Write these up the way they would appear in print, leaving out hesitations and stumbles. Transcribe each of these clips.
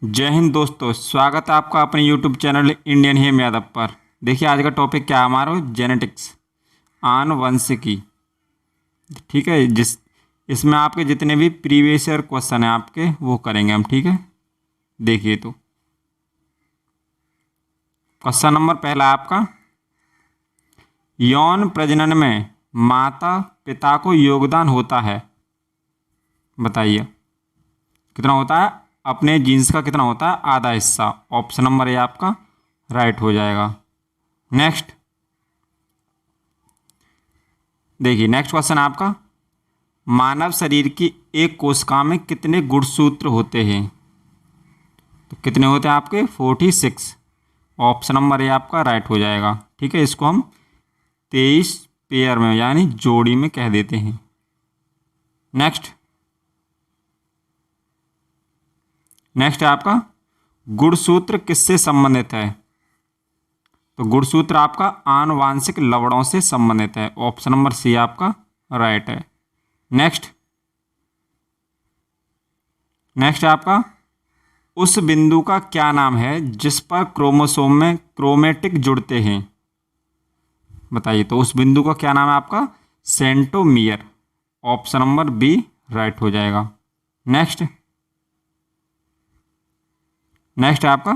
जय हिंद दोस्तों, स्वागत है आपका अपने यूट्यूब चैनल इंडियन हेम यादव पर। देखिए आज का टॉपिक क्या है हमारा, जेनेटिक्स, आनुवंशिकी। ठीक है, इसमें आपके जितने भी प्रीवियस ईयर क्वेश्चन हैं आपके वो करेंगे हम। ठीक है, देखिए तो क्वेश्चन नंबर पहला आपका, यौन प्रजनन में माता पिता को योगदान होता है, बताइए कितना होता है। अपने जीन्स का कितना होता है, आधा हिस्सा। ऑप्शन नंबर ए आपका राइट हो जाएगा। नेक्स्ट देखिए, नेक्स्ट क्वेश्चन आपका, मानव शरीर की एक कोशिका में कितने गुणसूत्र होते हैं, तो कितने होते हैं आपके 46। ऑप्शन नंबर ए आपका राइट हो जाएगा। ठीक है, इसको हम 23 पेयर में यानी जोड़ी में कह देते हैं। नेक्स्ट है आपका, गुणसूत्र किससे संबंधित है, तो गुणसूत्र आपका आनुवांशिक लवणों से संबंधित है। ऑप्शन नंबर सी आपका राइट है। नेक्स्ट है आपका, उस बिंदु का क्या नाम है जिस पर क्रोमोसोम में क्रोमेटिक जुड़ते हैं, बताइए। तो उस बिंदु का क्या नाम है आपका, centromere. Option number B right हो जाएगा। नेक्स्ट है आपका,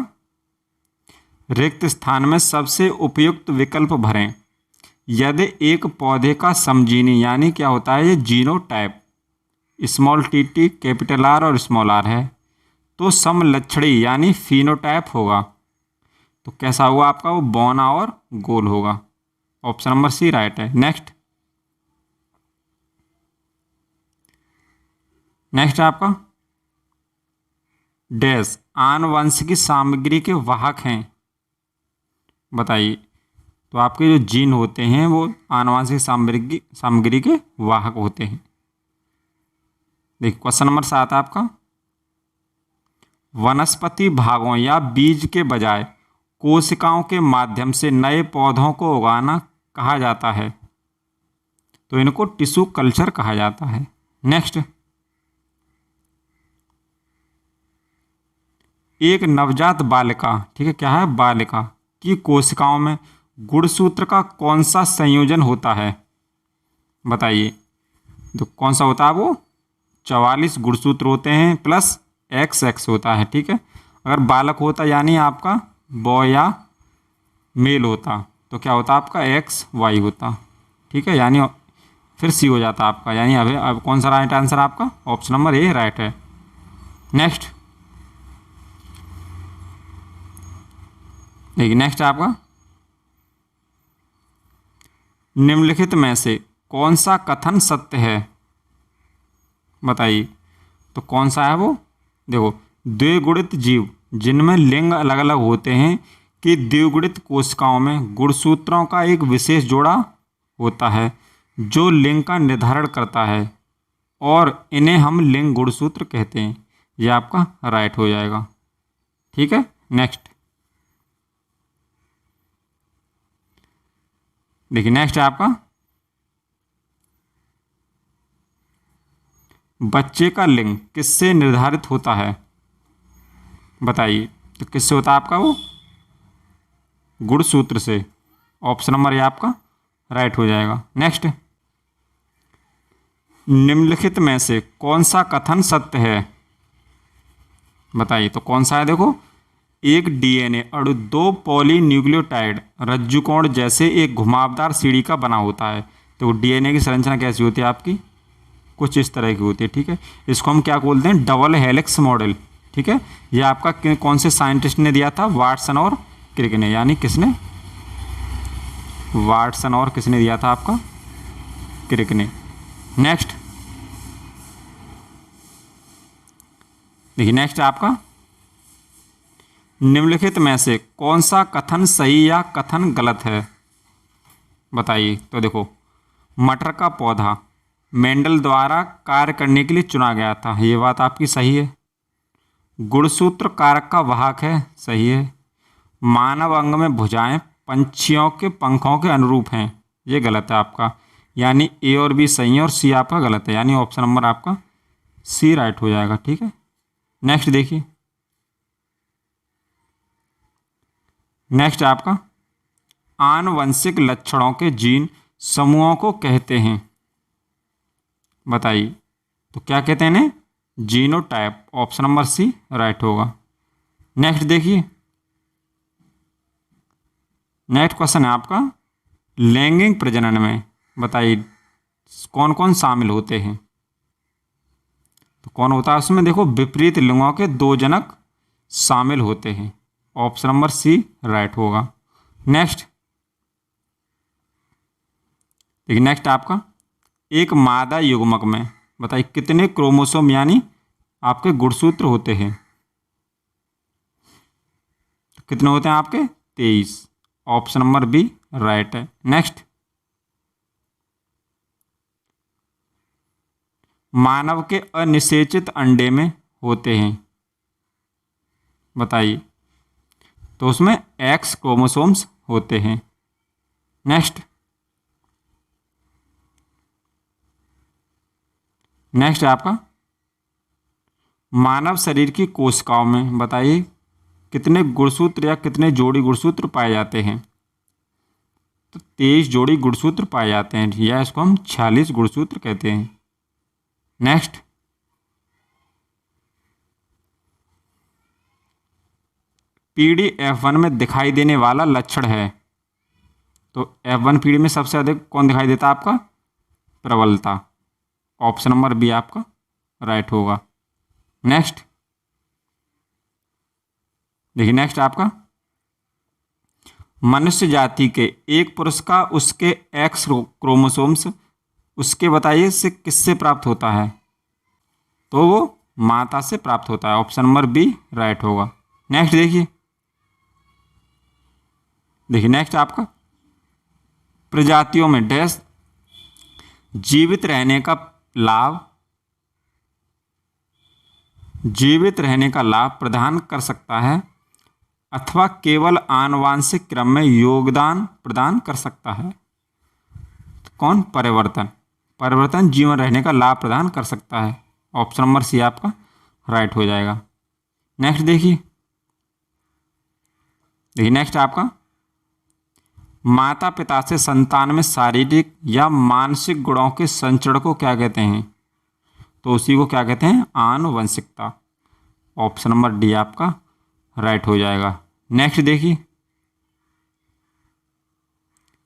रिक्त स्थान में सबसे उपयुक्त विकल्प भरें यदि एक पौधे का समजीनी यानी क्या होता है ये genotype, small T capital R और स्मॉल आर है, तो समलक्षणी यानी फिनोटाइप होगा। तो कैसा होगा आपका, वो बौना और गोल होगा। ऑप्शन नंबर सी राइट है। नेक्स्ट है आपका, डैश आनुवंशिक सामग्री के वाहक हैं, बताइए। तो आपके जो जीन होते हैं वो आनुवंशिक सामग्री के वाहक होते हैं। देखिए क्वेश्चन नंबर 7 आपका, वनस्पति भागों या बीज के बजाय कोशिकाओं के माध्यम से नए पौधों को उगाना कहा जाता है, तो इनको टिश्यू कल्चर कहा जाता है। नेक्स्ट, एक नवजात बालिका, ठीक है क्या है, बालिका की कोशिकाओं में गुणसूत्र का कौन सा संयोजन होता है, बताइए। तो कौन सा होता है वो, 44 गुणसूत्र होते हैं प्लस XX होता है। ठीक है, अगर बालक होता यानी आपका बॉय या मेल होता तो क्या होता आपका XY होता। ठीक है, यानी फिर सी हो जाता आपका, यानी अब कौन सा राइट आंसर आपका, ऑप्शन नंबर ए राइट है। नेक्स्ट देखिए, नेक्स्ट आपका, निम्नलिखित में से कौन सा कथन सत्य है, बताइए। तो कौन सा है वो, देखो, द्विगुणित जीव जिनमें लिंग अलग अलग होते हैं कि द्विगुणित कोशिकाओं में गुणसूत्रों का एक विशेष जोड़ा होता है जो लिंग का निर्धारण करता है और इन्हें हम लिंग गुणसूत्र कहते हैं। यह आपका राइट हो जाएगा। ठीक है, नेक्स्ट देखिए, नेक्स्ट है आपका, बच्चे का लिंग किससे निर्धारित होता है, बताइए। तो किससे होता है आपका वो, गुणसूत्र से। ऑप्शन नंबर ए आपका राइट हो जाएगा। नेक्स्ट, निम्नलिखित में से कौन सा कथन सत्य है, बताइए। तो कौन सा है, देखो, एक DNA अणु 2 पॉलीन्यूक्लियोटाइड रज्जुकोण जैसे एक घुमावदार सीढ़ी का बना होता है। तो DNA की संरचना कैसी होती है आपकी, कुछ इस तरह की होती है। ठीक है, इसको हम क्या बोलते हैं, डबल हेलिक्स मॉडल। ठीक है, यह आपका कौन से साइंटिस्ट ने दिया था, वाटसन और क्रिक ने, यानी किसने, वाटसन और किसने दिया था आपका, क्रिक ने। नेक्स्ट देखिए, नेक्स्ट आपका, निम्नलिखित में से कौन सा कथन सही या कथन गलत है, बताइए। तो देखो, मटर का पौधा मेंडल द्वारा कार्य करने के लिए चुना गया था, ये बात आपकी सही है। गुणसूत्र कारक का वाहक है, सही है। मानव अंग में भुजाएं पंछियों के पंखों के अनुरूप हैं, ये गलत है आपका, यानी ए और बी सही है और सी आपका गलत है, यानी ऑप्शन नंबर आपका सी राइट हो जाएगा। ठीक है, नेक्स्ट देखिए, नेक्स्ट आपका आनुवंशिक लक्षणों के जीन समूहों को कहते हैं। बताइए, तो क्या कहते हैं इन्हें? Genotype. Option number C right होगा। नेक्स्ट देखिए, नेक्स्ट क्वेश्चन है आपका लैंगिक प्रजनन में बताइए कौन कौन शामिल होते हैं। तो कौन होता है उसमें? देखो, विपरीत लिंगों के दो जनक शामिल होते हैं। ऑप्शन नंबर सी राइट होगा। नेक्स्ट देखिए, नेक्स्ट आपका एक मादा युग्मक में बताइए कितने क्रोमोसोम यानी आपके गुणसूत्र होते हैं? तो कितने होते हैं आपके? 23। ऑप्शन नंबर बी राइट है। नेक्स्ट मानव के अनिषेचित अंडे में होते हैं। बताइए, तो उसमें एक्स क्रोमोसोम्स होते हैं। नेक्स्ट नेक्स्ट है आपका मानव शरीर की कोशिकाओं में बताइए कितने गुणसूत्र या कितने जोड़ी गुणसूत्र पाए जाते हैं? तो 23 जोड़ी गुणसूत्र पाए जाते हैं, या इसको हम 46 गुणसूत्र कहते हैं। नेक्स्ट पीढ़ी F1 में दिखाई देने वाला लक्षण है। तो F1 पीढ़ी में सबसे अधिक कौन दिखाई देता है आपका? प्रबलता। ऑप्शन नंबर बी आपका राइट होगा। नेक्स्ट देखिए, नेक्स्ट आपका मनुष्य जाति के एक पुरुष का उसके एक्स क्रोमोसोम्स उसके बताइए से किससे प्राप्त होता है? तो वो माता से प्राप्त होता है। ऑप्शन नंबर बी राइट होगा। नेक्स्ट देखिए, नेक्स्ट आपका प्रजातियों में डैश जीवित रहने का लाभ प्रदान कर सकता है अथवा केवल आनुवांशिक क्रम में योगदान प्रदान कर सकता है। तो कौन? परिवर्तन जीवन रहने का लाभ प्रदान कर सकता है। ऑप्शन नंबर सी आपका राइट हो जाएगा। नेक्स्ट देखिए, नेक्स्ट आपका माता पिता से संतान में शारीरिक या मानसिक गुणों के संचरण को क्या कहते हैं? तो उसी को क्या कहते हैं? आनुवंशिकता। ऑप्शन नंबर डी आपका राइट हो जाएगा। नेक्स्ट देखिए,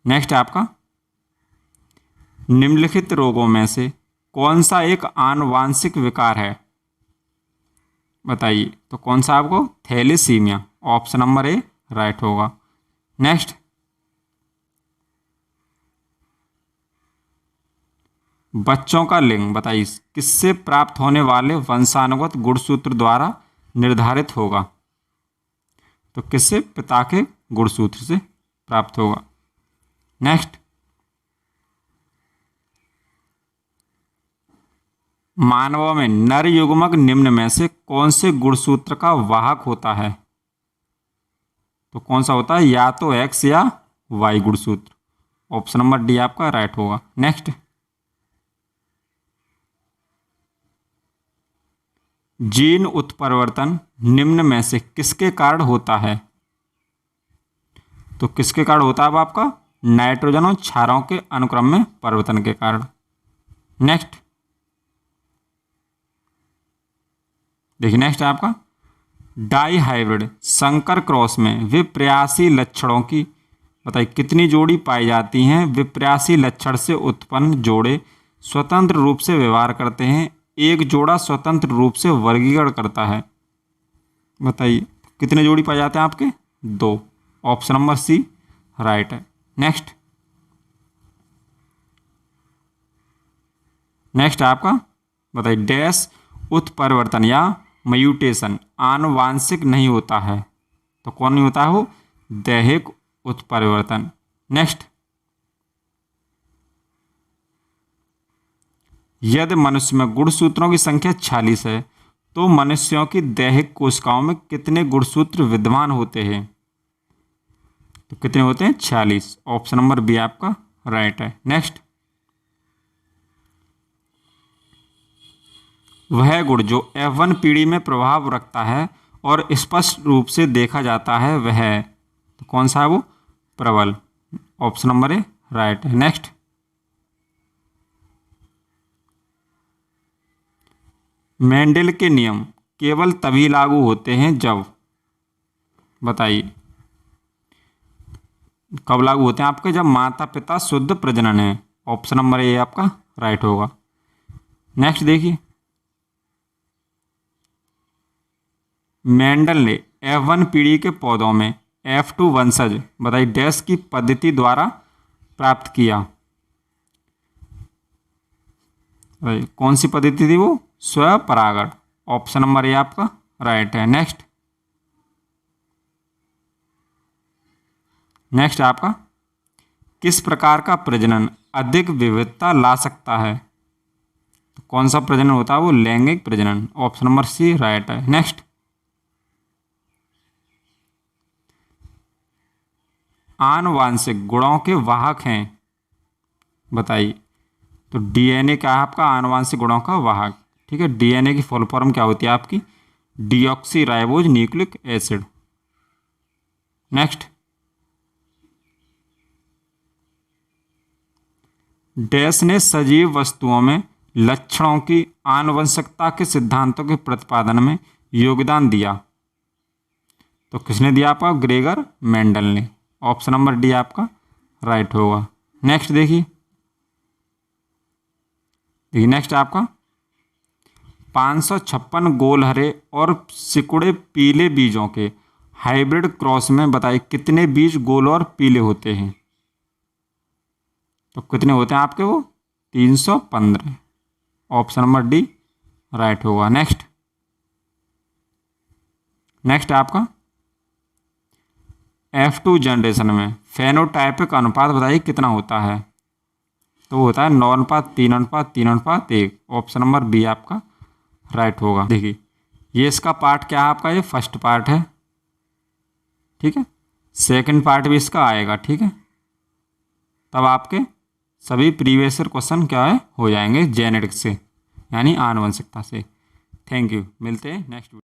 नेक्स्ट आपका निम्नलिखित रोगों में से कौन सा एक आनुवांशिक विकार है? बताइए, तो कौन सा आपको? Thalassemia. Option number A right होगा। नेक्स्ट बच्चों का लिंग बताइए किससे प्राप्त होने वाले वंशानुगत गुणसूत्र द्वारा निर्धारित होगा? तो किससे? पिता के गुणसूत्र से प्राप्त होगा। नेक्स्ट मानवों में नर युग्मक निम्न में से कौन से गुणसूत्र का वाहक होता है? तो कौन सा होता है? या तो एक्स या वाई गुणसूत्र। ऑप्शन नंबर डी आपका राइट होगा। नेक्स्ट जीन उत्परिवर्तन निम्न में से किसके कारण होता है? तो किसके कारण होता है अब आपका? नाइट्रोजन और क्षारों के अनुक्रम में परिवर्तन के कारण। नेक्स्ट नेक्स्ट है आपका डाई हाइब्रिड संकर क्रॉस में विप्रयासी लक्षणों की बताइए कितनी जोड़ी पाई जाती हैं? विप्रयासी लक्षण से उत्पन्न जोड़े स्वतंत्र रूप से व्यवहार करते हैं, एक जोड़ा स्वतंत्र रूप से वर्गीकरण करता है। बताइए कितने जोड़ी पाए जाते हैं आपके? 2। ऑप्शन नंबर सी राइट है। नेक्स्ट आपका बताइए डैश उत्परिवर्तन या म्यूटेशन आनुवांशिक नहीं होता है। तो कौन नहीं होता है वो? दैहिक उत्परिवर्तन। नेक्स्ट यदि मनुष्य में गुणसूत्रों की संख्या 46 है तो मनुष्यों की दैहिक कोशिकाओं में कितने गुणसूत्र विद्यमान होते हैं? तो कितने होते हैं? 46। ऑप्शन नंबर बी आपका राइट है। नेक्स्ट वह गुण जो F1 पीढ़ी में प्रभाव रखता है और स्पष्ट रूप से देखा जाता है वह तो कौन सा है वो? प्रबल। ऑप्शन नंबर ए राइट है। नेक्स्ट, मेंडल के नियम केवल तभी लागू होते हैं जब, बताइए कब लागू होते हैं आपके? जब माता पिता शुद्ध प्रजनन है। ऑप्शन नंबर ए आपका राइट होगा। नेक्स्ट देखिए, मेंडल ने F1 पीढ़ी के पौधों में F2 वंशज, बताइए डैश की पद्धति द्वारा प्राप्त किया। कौन सी पद्धति थी वो? स्वपरागण। ऑप्शन नंबर ए आपका राइट है। नेक्स्ट, नेक्स्ट आपका, किस प्रकार का प्रजनन अधिक विविधता ला सकता है? तो कौन सा प्रजनन होता है वो? लैंगिक प्रजनन। ऑप्शन नंबर सी राइट है। नेक्स्ट, आनुवांशिक गुणों के वाहक हैं, बताइए। तो डीएनए क्या है आपका? आनुवांशिक गुणों का वाहक। ठीक है, डीएनए की फुल फॉर्म क्या होती है आपकी? Deoxy ribose nucleic acid. Next, dash ने सजीव वस्तुओं में लक्षणों की आनुवंशिकता के सिद्धांतों के प्रतिपादन में योगदान दिया। तो किसने दिया आपका? ग्रेगर मेंडल ने। ऑप्शन नंबर डी आपका राइट होगा। नेक्स्ट देखिए, नेक्स्ट आपका 556 गोल हरे और सिकुड़े पीले बीजों के हाइब्रिड क्रॉस में, बताइए कितने बीज गोल और पीले होते हैं? तो कितने होते हैं आपके वो? 315। ऑप्शन नंबर डी राइट होगा। नेक्स्ट, नेक्स्ट आपका F2 जनरेशन में फेनोटाइपिक अनुपात, बताइए कितना होता है? तो होता है 9:3:3:1। ऑप्शन नंबर बी आपका राइट होगा। देखिए, ये इसका पार्ट क्या है आपका? ये फर्स्ट पार्ट है, ठीक है। सेकंड पार्ट भी इसका आएगा, ठीक है। तब आपके सभी प्रीवियस ईयर क्वेश्चन क्या है हो जाएंगे जेनेटिक्स से, यानी आनुवंशिकता से। थैंक यू, मिलते हैं नेक्स्ट वीडियो।